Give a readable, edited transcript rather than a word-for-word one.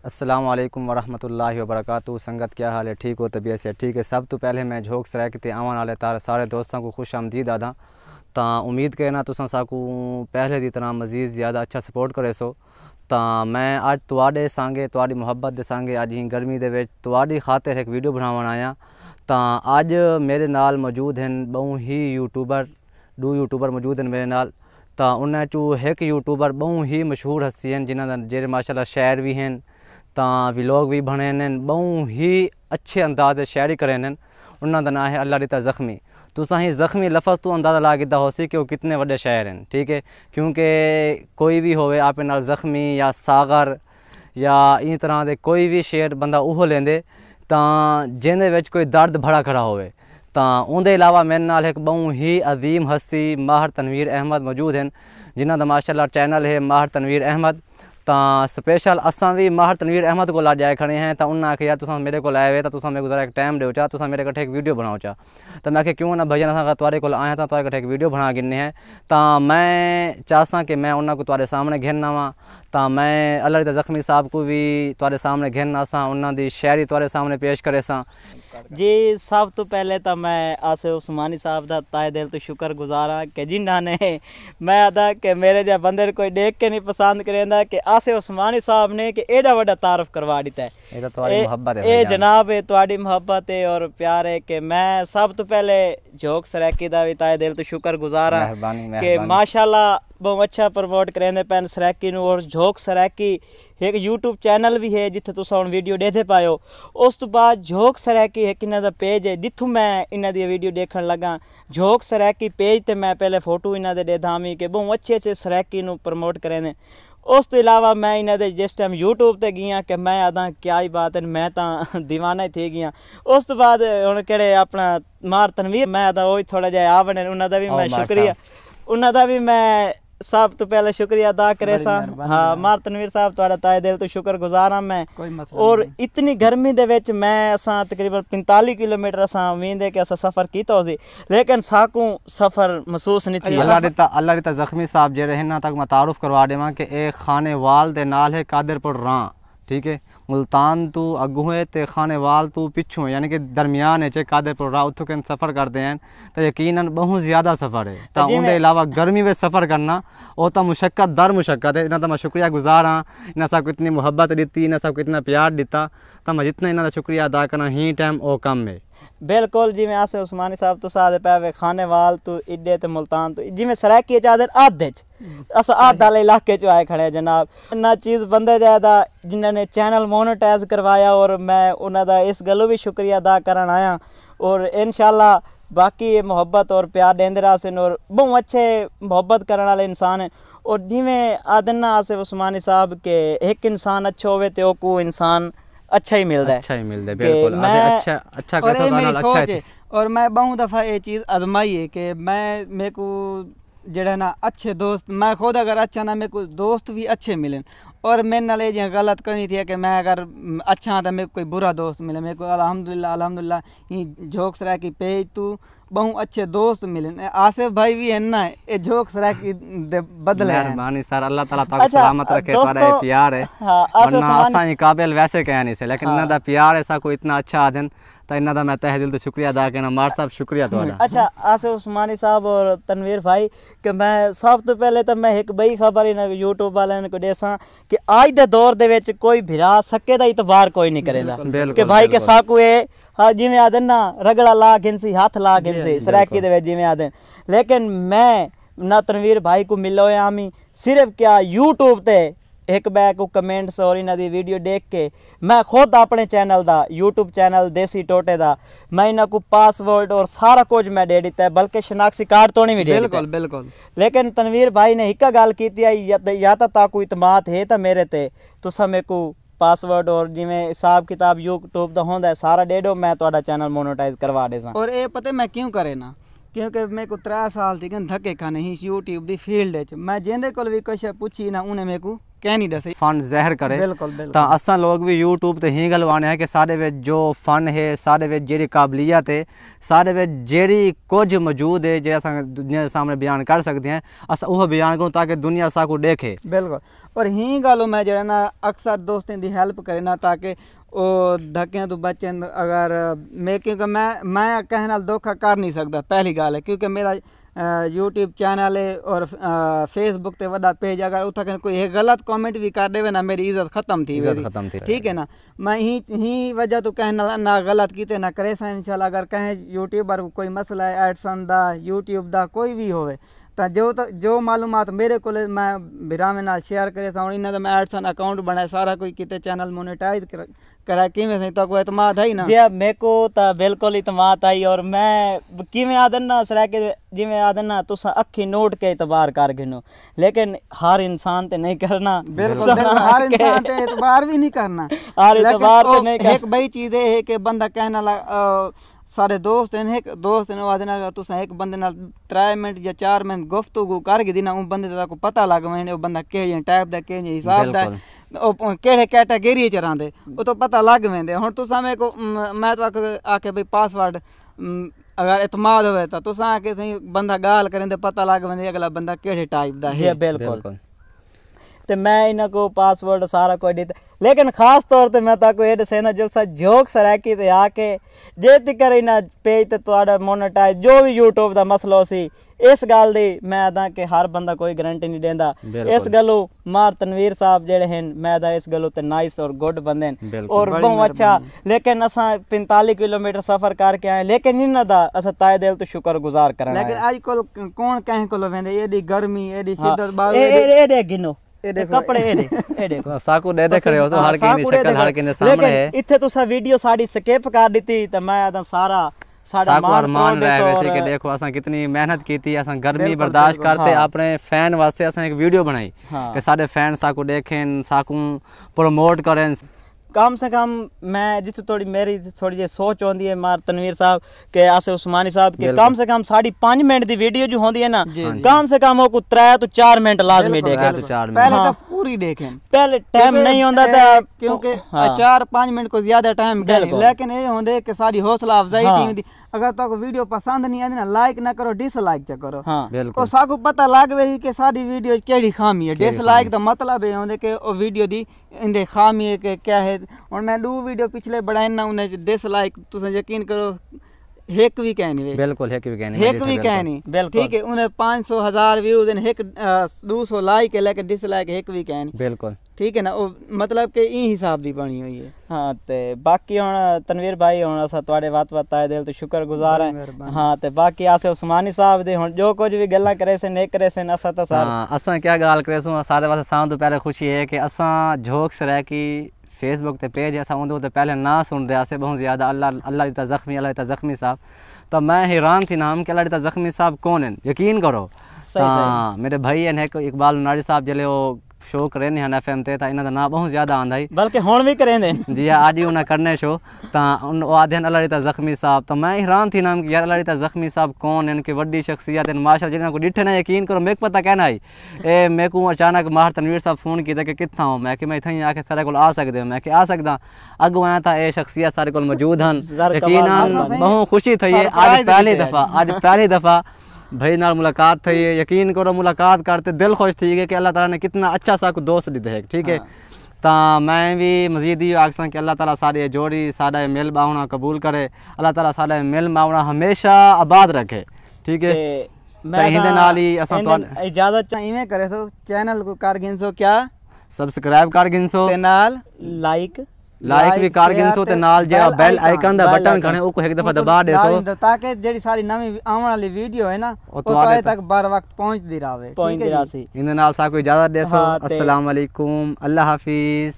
अस्सलाम वालेकुम वरहमतुल्लाहि वबरकातुहू। संगत क्या हाल है? ठीक हो? तबीयत से ठीक है? सब तो पहले मैं झोंक सराय के आवन वाले तार सारे दोस्तों को खुश आमदीद आदा। तो उम्मीद करना तुसां साकू पहले की तरह मज़ीद ज़्यादा अच्छा सपोर्ट करे सो। तो मैं अज तुहाडे संगे तुहाडी मुहब्बत दे संगे अज ही गर्मी दे विच तुहाडी खातिर एक वीडियो बनावन आया। तो अज मेरे नाल मौजूद हैं बहु ही दो यूट्यूबर मौजूद हैं मेरे नाल। तो उन्हें चू एक यूट्यूबर बहु ही मशहूर हस्ती हैं जिन्होंने जेरे माशाल्लाह शायर भी हैं तो व्लॉग भी बने हैं, बहु ही अच्छे अंदाज से शायरी करे हैं। उन्होंने का नाम है अल्लाह रिता ज़ख्मी। तुसा ही ज़ख्मी लफज तो अंदाज़ा ला किया हो सी कि वो कितने बड़े शायर हैं, ठीक है। क्योंकि कोई भी होवे आप नाल ज़ख्मी या सागर या इन तरह के कोई भी शेर बंदा उहो लेंदे तो जिंदे विच कोई दर्द भरा खड़ा होवे। तो उनके अलावा मेरे नाल एक बहु ही अजीम हस्ती माहर तनवीर अहमद मौजूद हैं जिन्हों का माशाल्लाह चैनल है माहर तनवीर अहमद। तो स्पेशल असा भी माहर तनवीर अहमद को अज आए खड़े हैं। तो उन्हें आखे यार तुम मेरे को आए हुए तो तुम मेरे को जरा एक टाइम दो चा, तुम मेरे कट्ठे एक वीडियो बनाओ चा। तो मैं आखे क्यों ना भैया अगर तुरे को आया तो तुरे कट्ठे एक वीडियो बना गिने हैं। तो मैं चाहसा कि मैं उन्होंने को तुरे सामने घेरना वा। तो मैं अल्लाह रिता ज़ख्मी साहब को भी तुरे सामने घेरना सा, उन्होंने शायरी तुरे सामने पेश करे सा। जी सब तो पहले तो मैं आसिफ उस्मानी साहब का ताए दिल तो शुक्र गुजार हाँ कि जिन्होंने मैं आदा कि मेरे जा बंदे कोई देख के नहीं पसंद करेंदा कि आसिफ उस्मानी साहब ने कि एडा वड्डा तारफ करवा दिता है। ये जनाब है तुहाडी मुहब्बत है और प्यार है कि मैं सब तो पहले झोंक सरैकी का भी ताए दिल तो शुक्र गुजार हाँ कि माशाल्लाह बहुत अच्छा प्रमोट करेंदे पैन सरैकी नूं। और झोंक सरैकी एक यूट्यूब चैनल भी है जिथे तुम हुण वीडियो देखते पाओ। उस तो बाद झोंक सरैकी एक इन्हां दा पेज है जिथों मैं इन्हां दी वीडियो देखण लगा। झोंक सरैकी पेज ते मैं पहले फोटो इन्हां दे देदा मी कि बहुत अच्छे सरैकी नूं प्रमोट करेंदे। उस तो इलावा मैं इन्हां दे जिस टाइम यूट्यूब ते गया कि मैं आदा क्या ही बात है, मैं तो दीवाना ही थी गया। उस तो बाद हुण किहड़े अपना माहर तनवीर मैं आदा वही थोड़ा जिहा आ बने उन्हां दा भी मैं शुक्रिया, उन्हां दा भी मैं सब तो पहले शुक्रिया अदा करे सा। हाँ माहर तनवीर साहब तुहाडा ताए दिल तो शुक्र गुजार हाँ मैं। और इतनी गर्मी दे विच मैं असां तकरीबन 45 किलोमीटर असां उम्मीद है कि असां सफ़र कीता होसी लेकिन साकू सफ़र महसूस नहीं थी। अल्लाह रिता ज़ख्मी साहब जे रहे ना तक मैं तारुफ करवा देवां कि एक खानेवाल दे नाल है कादिरपुर रां, ठीक है। मुल्तान तू अगू है तो खानेवाल तू पिछू है, यानी कि दरमियान है कादिरपुर राह उतो के सफ़र करते हैं तो यकीनन बहुत ज़्यादा सफ़र है। तो उनके अलावा गर्मी में सफ़र करना वो तो मुशक्क़त दर मुशक्क़त है। इन्हें तो मैं शुक्रिया गुजार हाँ, इन्हें सबको इतनी मुहब्बत दी, इन्हें सबको इतना प्यार दिता। तो मैं जितना इन्हों का शुक्रिया अदा करना ही टाइम वो कम है। बिल्कुल जिमें आसिफ उस्मानी साहब तो सादे पैवे खानेवाल तो इड्डे तो मुल्तान तो जिमें सरैकी चादर आधे अस आध वाले इलाके चो आए खड़े जनाब। ना चीज़ बंदे ज्यादा जिन्होंने चैनल मोनेटाइज करवाया और मैं उन्होंने इस गलों भी शुक्रिया अदा करन आया। और इंशाल्लाह बाकी मुहब्बत और प्यार देंदे रह और बहुत अच्छे मुहब्बत करने वाले इंसान हैं। और जिमें आदना आसिफ उस्मानी साहब के एक इंसान अच्छा होवे तो को इंसान अच्छा ही मिलता है, अच्छा ही मिलता है। बिल्कुल अच्छा और ये मेरी सोच है। और मैं बहुत दफ़ा ये चीज़ आजमाई है कि मैं मेरे को जड़ा ना अच्छे दोस्त मैं खुद अगर अच्छा ना मेरे को दोस्त भी अच्छे मिलन। और मेरे नाल ये गलत करनी थी कि मैं अगर अच्छा हाँ तो मेरे को कोई बुरा दोस्त मिले। मेरे को अल्हम्दुलिल्लाह ये झोंक सरैकी पेज तू बहुत अच्छे दोस्त मिले। आसिफ भाई भी है ना ये झोंक सरैकी बदले मेहरबानी सर, अल्लाह ताला ताको सलामत रखे। तुम्हारा प्यार है वरना आसा ही काबिल वैसे कह नहीं से, लेकिन इन्हां दा प्यार है साको इतना अच्छा आदन तो इन्हां दा मैं तहे दिल तो शुक्रिया अदा करना। मार साहब शुक्रिया तुहाडा। अच्छा आसिफ उस्मानी साहब और तनवीर भाई कि मैं सब तो पहले तो मैं एक बई खबर इन्हां यूट्यूब वाले को देसा कि आज दे दौर दे विच कोई भिरा सके दा इतबार कोई नहीं करेगा कि भाई के साकू ए हाँ जिमें आदन ना रगड़ा ला गिनसी हाथ ला गिनसी सरैकी दे जिमें आदन। लेकिन मैं ना तनवीर भाई को मिलो आमी सिर्फ क्या यूट्यूब ते एक बैक को कमेंट्स और इन्हां दी वीडियो देख के मैं खुद अपने चैनल दा यूट्यूब चैनल देसी टोटे दा मैं इन्हां को पासवर्ड और सारा कुछ मैं दे दिता है, बल्कि शनाख्ती कार्ड तो नहीं भी दे दिता। बिल्कुल। लेकिन तनवीर भाई ने एक गल की या तो ताकू इतमाद है तो मेरे ते तुसा मेरे को पासवर्ड और जिमें हिसाब किताब यूट्यूब का होंदा है सारा दे दो, मैं तुहाडा चैनल मोनेटाइज करवा देसा। और ये पता मैं क्यों करे ना क्योंकि मेरे को 3 साल थी धक्के खाने ही यूट्यूब की फील्ड मैं जिंदे को भी कुछ पूछी ना उन्हें मेरे को कह नहीं दसे फन जहर करे बिल्कुल बिल्कुल ਤਾਂ ਅਸਾਂ ਲੋਕ ਵੀ YouTube ਤੇ ਹੀ ਗਲਵਾਣੇ ਹੈ ਕਿ ਸਾਡੇ ਵਿੱਚ ਜੋ ਫਨ ਹੈ ਸਾਡੇ ਵਿੱਚ ਜਿਹੜੀ ਕਾਬਲੀਅਤ ਹੈ ਸਾਡੇ ਵਿੱਚ ਜਿਹੜੀ ਕੁਝ ਮੌਜੂਦ ਹੈ ਜਿਹੜਾ ਅਸਾਂ ਦੁਨੀਆ ਦੇ ਸਾਹਮਣੇ ਬਿਆਨ ਕਰ ਸਕਦੇ ਹਾਂ ਅਸਾਂ ਉਹ ਬਿਆਨ ਕਰੋ ਤਾਂ ਕਿ ਦੁਨੀਆ ਅਸਾਂ को देखे बिल्कुल और ही गलो मैं जरा ना अक्सर दोस्तों की हेल्प करे ना ताकि वो धक्के तो बचन अगर मैं क्योंकि मैं कहने नाल धोखा कर नहीं सकता पहली गल है क्योंकि मेरा यूट्यूब चैनल है और फेसबुक ते वड़ा पेज अगर उठा कोई गलत कमेंट भी कर देवे ना मेरी इज्जत खत्म थी ठीक है ना मैं ही वजह तो कहना ना गलत कीते ना करे सा इंशाल्लाह अगर कहें यूट्यूबर कोई मसला है एडसन दा यूट्यूब दा कोई भी होवे तो जो मालूमात मेरे को मैं बिरामे नाल शेयर करे था इन्हें तो मैं एडसन अकाउंट बनाया सारा कोई किते चैनल मोनेटाइज करा किवें सही तो कोई एतमाद है ही ना जी मेरे को तो बिल्कुल इतमाद आई और मैं किवें आदन ना सर के जिवें आदन ना तुस अखी नोट के इतबार कर गिनो लेकिन हर इंसान ते नहीं करना बिल्कुल हर इंसान ते इतबार भी नहीं करना हर इतबार ते नहीं एक बड़ी चीज है कि बंदा कहना सारे दोस्त हैं एक दोस्त ने वादे ना तुस एक बंदे नाल 3 मिनट या 4 मिनट गुफ्तगू करके देना उन बंदे दा को पता लग वने ओ बंदा केड़े टाइप दा केड़े हिसाब दा ओ केड़े कैटेगरी च रहांदे ओ तो पता लग वेंदे हुन तुसा मेरे को मैं तो आके भाई पासवर्ड अगर इतमाद होवे तो तुसा आके सही बंदा गाल करेंदे पता लग वेंदे अगला बंदा केड़े टाइप दा है बिल्कुल ते मैं इन्हां को पासवर्ड सारा कोई दिता लेकिन खास तौर ते मैं ताको ये दसेना जो सा जोक सराकी ते आके जे तिकर इन्हां पेज ते तुहाडा मोनेटाइज जो भी यूट्यूब दा मसलो सी इस गल दी मैं आदा कि हर बंदा कोई गारंटी नहीं देंदा इस गलो मार तनवीर साहब जेड़े हैं मैं आदा इस गलो ते नाइस और गुड बंदे और बहुत अच्छा लेकिन असा 45 किलोमीटर सफर करके आए लेकिन इन्हां दा असा ताए दिल तो शुक्रगुजार करना लेकिन आज कोल कौन कहे कोल वेंदे एडी गर्मी एडी शिद्दत बाल ए गिनो कपड़े ए देखो साकू दे देख रहे हो हर किसी शक्ल हर किसी सामने है इथे तुसा वीडियो साडी स्किप कर दी तो मैं आदा सारा साडा मान रहा है वैसे कि देखो असा कितनी मेहनत की थी असा गर्मी बर्दाश्त करते अपने फैन वास्ते असा एक वीडियो बनाई कि साडे फैन साकू देखें साकू प्रमोट करें कम से कम मैं जिथे थोड़ी मेरी थोड़ी जी सोच होंदी है मार तनवीर साहब के आसे उस्मानी साहब के कम से कम 5.5 मिनट दी वीडियो जो होंदी है ना कम से कम वो को 3 तो 4 मिनट लाजमी देखे पहले तो पूरी देखें पहले टाइम नहीं होंदा था क्योंकि 4-5 मिनट को ज्यादा टाइम लेकिन ये होंदे कि सारी हौसला अफजाई थी अगर तो वीडियो पसंद नहीं आती ना लाइक ना करो डिसलाइक च करो बिल्कुल साकू पता लग वे कि सारी वीडियो केड़ी खामी है डिसलाइक दा मतलब है होंदे कि ओ वीडियो दी इंदे खामी है कि क्या है और मैं 2 वीडियो पिछले बनाए ना उन्हें डिसलाइक तुस यकीन करो एक भी कहनी बिल्कुल एक भी कहनी ठीक है उन्हें 500,000 व्यूज एक 200 लाइक है लेकिन डिसलाइक एक भी कहनी बिल्कुल ठीक है ना वो मतलब कि ई हिसाब दी बनी हुई है हाँ ते बाकी हुन तनवीर भाई हुन असा तुहाडे वत ताए दिल तो शुक्रगुजार है हाँ ते बाकी आसे उस्मानी साहब दे हुन जो कुछ भी गल्ला करे से ने करे से असा तो सारा असा क्या गाल करे सो सारे वास्ते साम तो पहले खुशी है कि असा झोक से रह की फेसबुक ते पेज ऐसा उन्दे तो पहले ना सुनते आसे बहुत ज़्यादा अल्लाह दिता ज़ख्मी साहब तो मैं हैरान थी नाम के अल्लाह दिता ज़ख्मी साहब कौन है यकीन करो मेरे भाई हैं इकबाल नारी साहब जले वो शो करे ने हन FM ते इन्हां दा नाम बहुत ज़्यादा आंदा ही बल्कि हुण भी करेंदे जी आज ही उन्हें करने शो तो वो आधे अल्लाह दिता ज़ख्मी साहब तो मैं हैरान थी नाम कि यार अल्लाह दिता ज़ख्मी साहब कौन है इनकी वड्डी शख्सियत है माशाअल्लाह जिन्हें को डिठे ना यकीन करो मेरे को पता कहना आई ए मेरे को अचानक माहर तनवीर साहब फोन किया कि कितना हूँ मैं कि मैं इतना ही आके सारे को आ सकते हो मैं कि आ सकता अगो आया था ये शख्सियत सारे को मौजूद हैं यकीन बहुत खुशी थी आज पहली दफ़ा भाई नाल मुलाकात थी यकीन करो मुलाकात करते दिल खुश थी गए कि अल्लाह ताला ने कितना अच्छा सा को दोस्त दिते है ठीक है तो मैं भी मजीद ही आखसा कि अल्लाह ताला सारे जोड़ी साडा मिल बावना कबूल करे अल्लाह ताला साडा मिल बावना हमेशा आबाद रखे ठीक है मैं हिंदे नाल ही असा इजाजत इवें करे तो चैनल को कर गिनसो क्या सब्सक्राइब कर गिनसो ते नाल लाइक भी कर गिनसो ते नाल जे बेल आइकन दा बटन कने ओ को एक दफा दबा देसो ताकि जेडी सारी नवी आने वाली वीडियो है ना ओ तो तक बार वक्त पहुंचदी रहे पहुंचदी रही इन नाल सा को इजाजत देसो अस्सलाम वालेकुम अल्लाह हाफिज।